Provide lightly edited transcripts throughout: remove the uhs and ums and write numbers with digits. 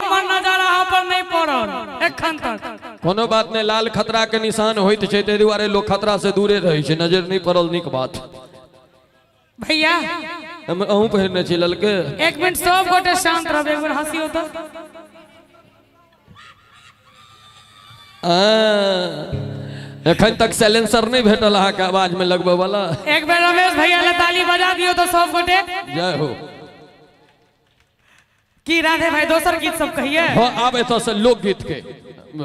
हमर नजर अहाँ पर नहीं पड़ल एखन तक। कोनो बात नहीं, लाल खतरा के निशान होइत छै तै दुआरे लोग खतरा से दूरे रहै छै, नजर नहीं पड़ल नीक बात। भैया हम अहूँ पहिरने छी ललके। एक मिनट सब गोटे शांत रहबे, एक बार हंसियो तो। एखन तक साइलेंसर नहीं भेटल अहाँ के आवाज में लगबे वाला। एक बार रमेश भैया ले ताली बजा दियो तो सब गोटे। जय हो। की राधे भाई दोसर गीत सब कहिए। हां आब एतो से लोकगीत के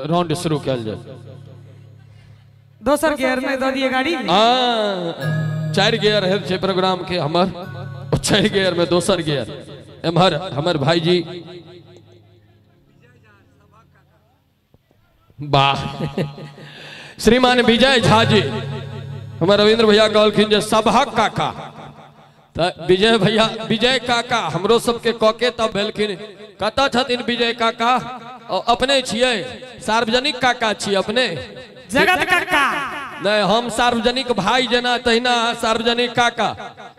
राउंड शुरू कयल जाय। दोसर गियर में दे दिए गाड़ी। हां 4 गियर है छे प्रोग्राम के हमर, 6 गियर में दोसर गियर। एमहर हमर भाई जी वाह श्रीमान विजय झा जी, हमारे रविंद्र भैया कहलखिन जे सभक काका, तो विजय भैया विजय काका हमरो सबके कके तब भेलखिन। कत छथिन विजय काका? अपने छियै सार्वजनिक काका छी अपने, जगत काका नहीं हम सार्वजनिक भाई जना तहिना सार्वजनिक काका।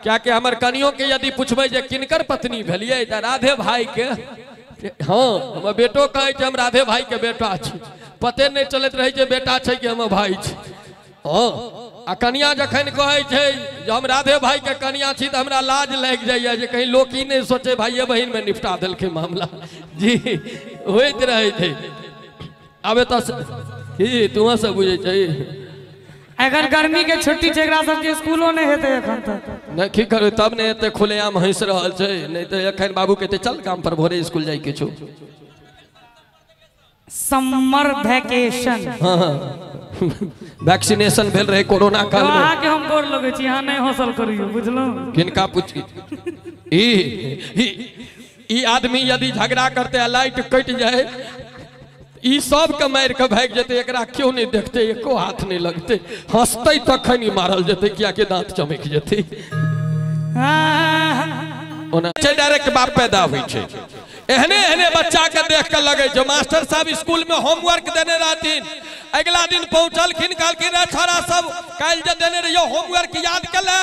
क्या के हमर कनियों के यदि पूछबै जे किनकर पत्नी भेलियै त राधे भाई के। हाँ हमर बेटो कहै छै हम राधे भाई के बेटा छी, पते नहीं चलत रहे जे बेटा छै कि हम भाई छी। हाँ आ कनिया जखन कहै छै जे हम राधे भाई के कनिया छी त हमरा लाज लागि जाइए जे कहीं लोग ई नहीं सोचे भाइये बहिन में निपटा देलकै मामला। जी होइत रहे छै। आबे त की तुम सब बुझे छै अगर गर्मी के छुट्टी छै एकरा सबके स्कूलो नहीं हेतै एखन तक। नहीं की करू तब नहीं हेतै, खुलेआम हंस रहल छै, नहीं तो एखन बाबू कहते चल काम पर भोरे स्कूल जाई के छौ। समर वैकेशन वैक्सीनेशन भेल रहे कोरोना काल में। अहाँ के हम गोर लगे छी, अहाँ नहीं हौसल करियो बुझलो। किनका पूछी ई आदमी यदि झगड़ा करते लाइट कट जाए ई सब के मार के भाग जते, एकरा क्यों नहीं देखते, एको हाथ नहीं लगते, हंसते तखन ही मारल जते किया के दांत चमक जते। ओना डायरेक्ट बाप पैदा हुई छै। एहने एहने बच्चा के देख के लगे जो मास्टर साहब स्कूल में होमवर्क देने रहथिन, अगला दिन पहुंचलखिन कहलखिन रे छोरा सब काल जे देने रहियो होमवर्क याद केला?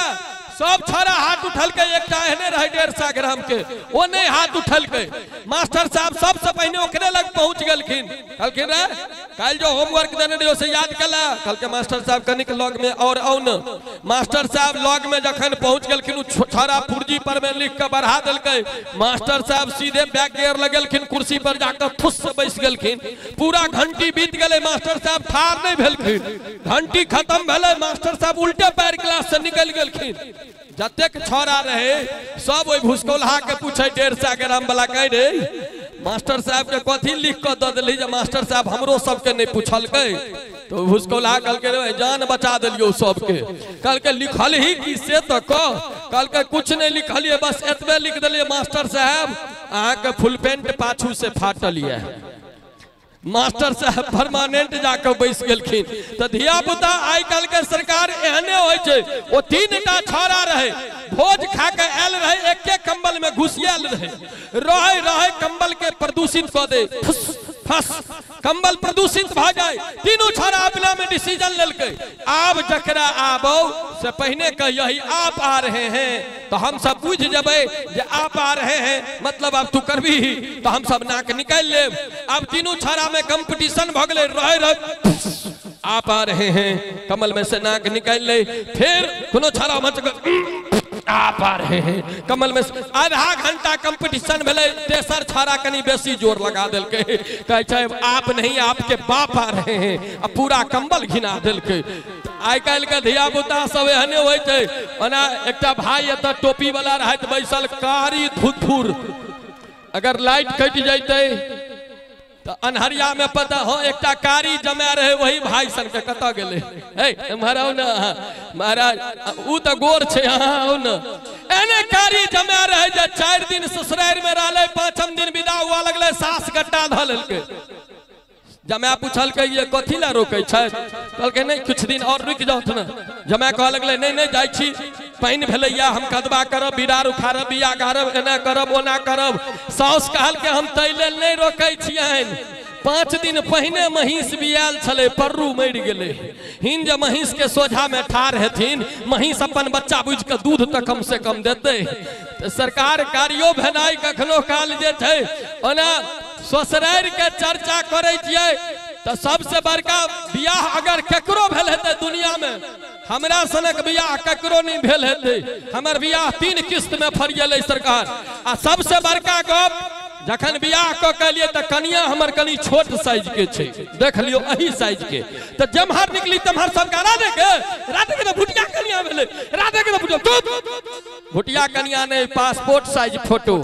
सब छोरा हाथ उठल के, एक एहने रहे 150 ग्राम के, वो नहीं हाथ उठल के। मास्टर साहब सबसे पहले ओकरे लग पहुंच गलखिन, कहलखिन रे काल जो होमवर्क देने रहियो से याद केला? कहलके मास्टर साहब कनिक लॉग में और आउ न। मास्टर साहब लॉग में जखन पहुंच गलखिन छोरा पुर्जी पर में लिख के बढ़ा देलकै। मास्टर साहब सीधे बैक गियर लगलखिन, कुर्सी पर जाकर फुस से बैस गलखिन। पूरा घंटी बीत गले, मास्टर साहब ठार नहीं भेलखिन। घंटी खत्म भेले, मास्टर साहब उल्टे पैर क्लास से निकल गलखिन। जतेक छोरा रहे सब ओइ भूसकोल्हा के पूछे 150 ग्राम वाला कह रे मास्टर साहब के कथी लिख के द देली जे मास्टर साहब हमरो सबके नहीं पूछलकै। तो भूसकोल्हा कहलकै रे जान बचा देलियो सबके। कहलकै लिखल ही कि से तो कह? कहलकै कुछ नहीं लिखलिए, बस एतबे लिख देलिए मास्टर साहब अहाँ के फुल पेंट पाछू से फाटल है। मास्टर साहब परमानेंट जाकर बैस गलखिन। तो धिया पुता आई कल के सरकार एहने होय छै। ओ 3टा छोरा रहे, भोज खा के आयल रहे, एके कंबल में घुसियाल रहे रहे कंबल के प्रदूषित कर दे, फस कंबल प्रदूषित भ जाए। तीनों छोरा अपना में डिसीजन लेलकै, आब जकरा आबो से पहले कहिए आप आ रहे हैं तो हम सब बुझ जबे जे आप आ रहे हैं मतलब अब तू करबी तो हम सब नाक निकाल लेब। अब तीनों छोरा में कंपटीशन भ गेलै, रहे आप आ रहे हैं कमल में से नाक निकाल ले। फिर कोनो छोरा मच आप आ रहे हैं कमल में, आधा घंटा कंपटीशन भेले। तेसर छोरा कनी बेसी जोर लगा देलकै, कहै छै आप नहीं आपके बाप आ रहे हैं, अब पूरा कंबल घिना देलकै। आई काल के धिया पुता सब एहने होय छै। ओना एकटा भाई एत टोपी वाला रहत बैसल, कारी धुरधुर, अगर लाइट कट जाते तो अनहरिया में पता हो एकटा कारी जमा रहे, वही भाई सन के कत गेले ए महाराज ना महाराज उ तो गोर छे हां न एने कारी जमा रहे जे 4 दिन ससुराल में रहले, 5म दिन विदा हुआ लगले, सास गट्टा ध लेलके। जमा पूछल के ये कथी ला रोकै छै? कहलकै नहीं कुछ दिन और रुक जाओ न। जमा कह लगले नहीं नहीं जाई छी, पानी भेलैया हम कदबा करब, बिरार उखाड़ब, बिया गाड़ब, एना करब ओना करब। साउस कहल के हम तैले नहीं रोकै छियन। 5 दिन पहले महिष बियाल छले, पर्रू मर गेले। हिन जे महिष के सोझा में ठार हेथिन, महिष अपन बच्चा बुझ के दूध तो कम से कम देते। तो सरकार कारियो भेनाई कखनो काल जे छै ओना ससुराल के चर्चा करे छियै तो सबसे बड़का बियाह अगर केकरो भेल हेतै दुनिया में, हमरा सनक बियाह केकरो नहीं भेल हेतै। हमर बियाह 3 किस्त में फरियलै सरकार। आ सबसे बड़का गप जखन बियाह क लिए तो कनिया हमर कनी छोट साइज के छै, देख लियो अही साइज के। तो जमहर निकली तमहर सब राधे के तो भुटिया कनिया भेलै, राधे के तो भुटिया कनिया ने पासपोर्ट साइज फोटो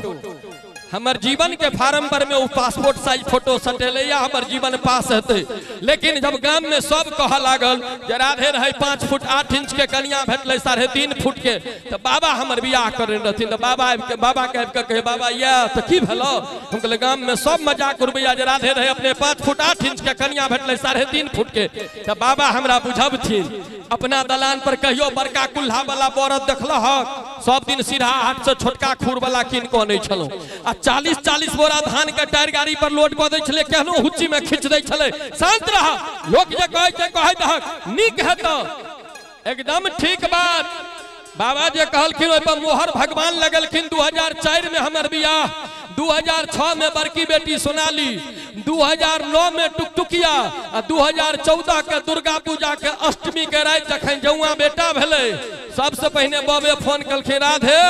हमर जीवन के फार्म पर में वो पासपोर्ट साइज फोटो सटेले या हमर जीवन पास हेतै। लेकिन जब गांव में सब कह लागल जे राधे रहे 5 फुट 8 इंच के कनिया भेटले 3.5 फुट के, तो बाबा हमर बियाह करे रहथिन। तो बाबा के कहे बाबा या तो की भेलो, हम कहले गांव में सब मजाक उड़बैया जे राधे रहे अपने 5 फुट 8 इंच के कनिया भेटले 3.5 फुट के। तो बाबा हमरा बुझबथिन अपना दलान पर कहियो बड़का कुल्हा वाला बरद देखलह, सब दिन सीधा हाट से छोटका खूर वाला कीन के आनै छलौ आ 40-40 बोरा धान के टायर गाड़ी पर लोड क दै छले, केहनो हुच्ची में खींच दै छले। शांत रह, लोग जे कहै छै कहै दहक नीक हेतौ, एकदम ठीक बात। बाबा जे कहलखिन ओइ पर मोहर भगवान लगलखिन। 2004 में हमर बियाह, 2006 में बड़की बेटी सोनाली, 2009 में टुकटुकिया आ 2014 के दुर्गा पूजा के अष्टमी के रात जखन जौआ बेटा भेले, सबसे पहले बाबे फोन कलखिन राधे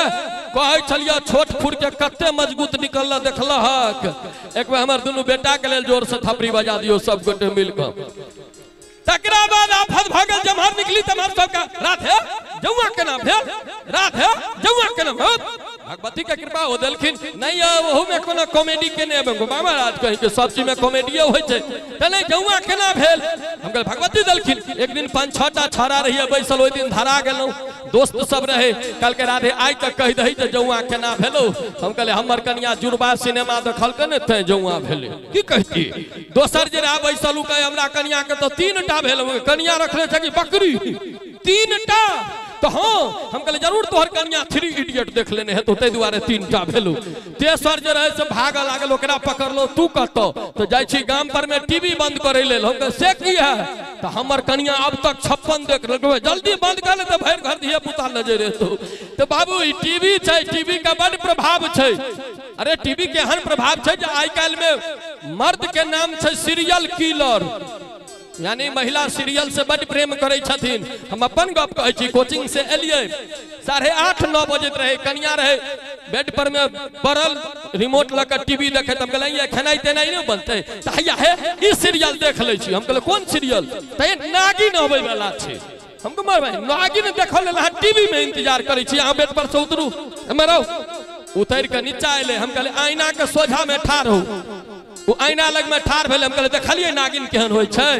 कहे छलिया छोट फूट के कते मजबूत निकल देखलहक, एक बार हमर दुनू बेटा के लेल जोर से थपड़ी बजा दियो सब गोटे मिलकर। तकरा बाद आफत भागल जमहर निकली तमहर सबका राधे जौआ केना भेल, राधे जौआ केना भेल। भगवती के कृपा हो देलखिन नहीं ओहू में कोनो कॉमेडी केने बाबा राज कहि के सब चीज में कॉमेडी होय छै। तने जौआ केना भेल, हम कहल भगवती देलखिन। एक दिन 5-6टा छौड़ा रहिए बैसल, ओइ दिन धरा गेलौ, दोस्त सब रहे, कल के राधे आइ तक कहि दही जे जौआ केना भेलौ। हम कहले हमर कन्या जुड़वा सिनेमा देखल के ने ते जौआ भेले की कहती। दोसर जे रहा बैसल उ कहे हमरा कन्या के तो 3टा भेल, कन्या रखले छै कि बकरी 3टा। तो हाँ हम कहले जरूर तोहर कन्या 3 इडियट देख लेने है तो ते दुआरे 3टा भेलू। तेसर जे रहे से भाग लागल, ओकरा पकड़लो तू कतो तो जाय छी गाम पर में टीवी बंद करे लेल। हम से की है तो हमर कन्या अब तक 56 देख लेबै, जल्दी बंद कर ले तो भर घर दिए पुता नजर एतो। तो बाबू ई टीवी छै, टीवी का बड़ प्रभाव छै। अरे टीवी के एहन प्रभाव छै जे आइ काल में मर्द के नाम छै सीरियल किलर, यानी महिला सीरियल से बड़ प्रेम करे छथिन। हम अपन गप कहै छी, कोचिंग से एलिए 8:30-9 बजे रहे, कन्या रहे बेड पर में पड़ल, रिमोट लग टीवी देखे। हम कहलिए खेनाई तेनाई नहीं बनते तो हैया है ई सीरियल देख ले छी। हम कहले कोन सीरियल, तो नागिन अबै वाला छै। हम कह भाई नागिन देखल लेल टीवी में इंतजार करे छी, अहाँ बेड पर से उतरू। हमरो उतर के नीचा एले, हम कहले आईना के सोझा में ठाड़ हो, वो आईना लग में ठाड़ भेल। हम कहले देखलिए नागिन केहन होय छै।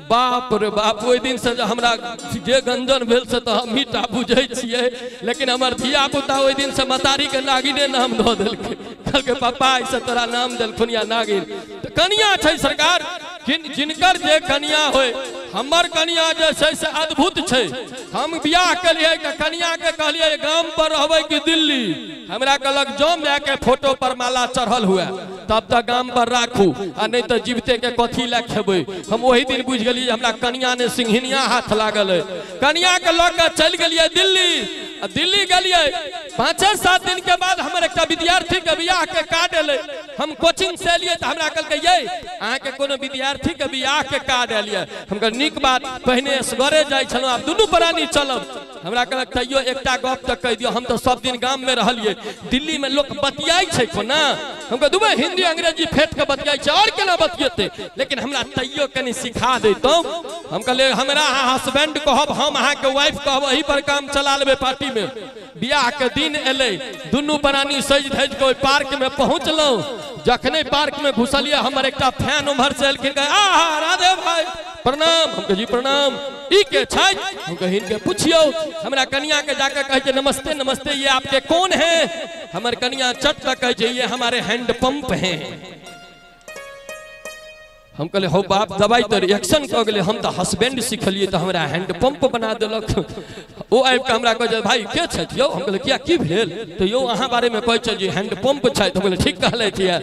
बाप रे बाप, ओइ दिन से हमरा जे गंजन भेल से तो हम ही टा बुझै छियै, लेकिन हमर धिया पुता ओइ दिन से मतारी के नागिने नाम द देलकै। कहलकै पापा ऐसे तोरा नाम देलखुन या नागिन। तो कन्या छै सरकार, जिनकर जे कन्या होय, हमर कन्या जे छै से अद्भुत छै। हम बियाह केलिए त कन्या के कहलिए गांव पर रहबै कि दिल्ली, हमरा कहलक जो माय के फोटो पर माला चढ़ल हुए तब तक गांव पर राखू आ नहीं तो जीवते के कथी ला खेबै। हम वही दिन बुझ गेलिए हमरा कन्या ने सिंघनिया हाथ लागल है। कन्या के लऽ के चल गेलिए दिल्ली। दिल्ली गेलिए 5-7 दिन के बाद हमर एकटा विद्यार्थी के बियाह के कार्ड एले। हम कोचिंग से एलिए तो हमरा कहलकै ये अहाँ के कोनो विद्यार्थी के बियाह के कार्ड एलिए। हम कहल नीक बात, पहिने असगरे जाय छलौ, आब दुनू प्राणी चलब। हमरा कहलक तैयो एकटा गप तक कह दियो, हम तो सब दिन गांव में रहलिए, दिल्ली में लोग बतियाई छै कोना। हम कह दुबे हिंदी अंग्रेजी फेट के बतियाई छै और केना बतियेते, लेकिन हमरा तैयो कनी सिखा देतौ। हम कहले हमरा हस्बैंड कहब, हम अहाँ के वाइफ कहब, एही पर काम चला लेबे पार्टी में। बियाह के दिन एले, दुनू प्राणी सज धज के पार्क में पहुंचलौ। जखने पार्क में घुसलिए हमर एकटा फैन उम्हर से एलखिन, आहा राधे भाई प्रणाम। हम कह जी प्रणाम, ई के छै? हम कह इनके पूछियो। हमरा कन्या के जाकर कहे छै नमस्ते नमस्ते, ये आपके कौन है? हमर कन्या चट तक कहे छै ये हमारे हैंड पंप हैं। हम कहले हो बाप दवाई तो रिएक्शन क गेले, हम तो हस्बैंड सिखलिए तो हमरा हैंड पंप बना देलक। ओ आबि के हमरा कहे भाई के छै यौ? हम कहले किया की भेल? तो यौ अहाँ बारे में कहे छै जे हैंड पंप छै। तो कहले ठीक कहले छियै,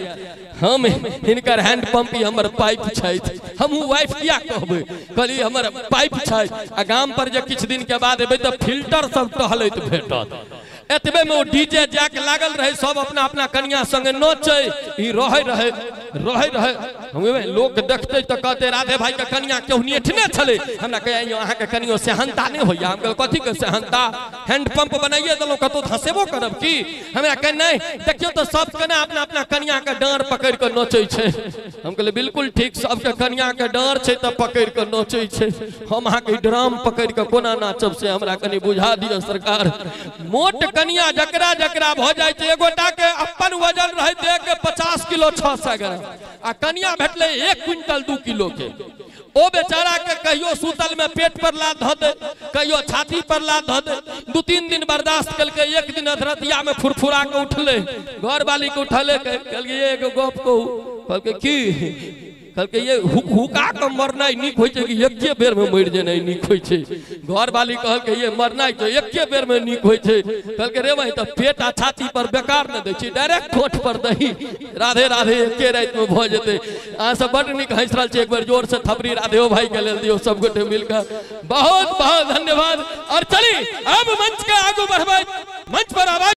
हम हिनकर हैंड पंप ही हमर पाइप छै। हम वाइफ किया कहबै? कहली हमर पाइप छै। आ गाम पर जे किछ दिन के बाद एबै तो फिल्टर सब टहलैत भेटत। एतबे में ओ डीजे जैक लागल रहे, सब अपना अपना कन्या संगे नोचे, ई रहे रहे रहे हमें लोग देखते तो कहते राधे भाई के कनिया केहू निठने छले हमरा कहे अहाँ के कनियो सेहनता नहीं होइया हम कथी के सेहनता हैंड पंप बनाइए देलो कतो हंसेबो करब की हमरा कहे नहीं देखियो तो सब कने अपना अपना कनिया के डांर पकड़ के नोचै छै हम कहले बिल्कुल ठीक सबके कनिया के डांर छै त पकड़ के नोचै छै हम अहाँ के ड्राम पकड़ के कोना नाचब से हमरा कनी बुझा दियो सरकार मोट कनिया जकरा जकरा भ जाय छै एगोटा के अपन वजन रहे दे के 50 किलो 600 ग्राम आ कनिया भेटले 1 क्विंटल 2 किलो के ओ बेचारा के कहियो सूतल में पेट पर लात ध दे कहियो छाती पर लात ध दे 2-3 दिन बर्दाश्त करके एक दिन अधरतिया में फुरफुरा के उठले घर वाली के उठले कहलके ये एगो गप कहू कहलके की कहलके ये हुका के मरनाई निक होय छै कि एके बेर में मर जेनाई निक होय छै घर वाली कहलके ये मरनाई तो एके बेर में निक होय छै कहलके रे भाई तो पेट आ छाती पर बेकार न दै छी डायरेक्ट ठोठ पर दही राधे राधे एके रात में भ जेते अहाँ सब बड निक हंस रहल छी एक बार जोर से थपरी राधे भाई के लेल दियो सब गोटे मिलकर बहुत बहुत धन्यवाद और चली अब मंच के आगू बढ़बै मंच पर आवाज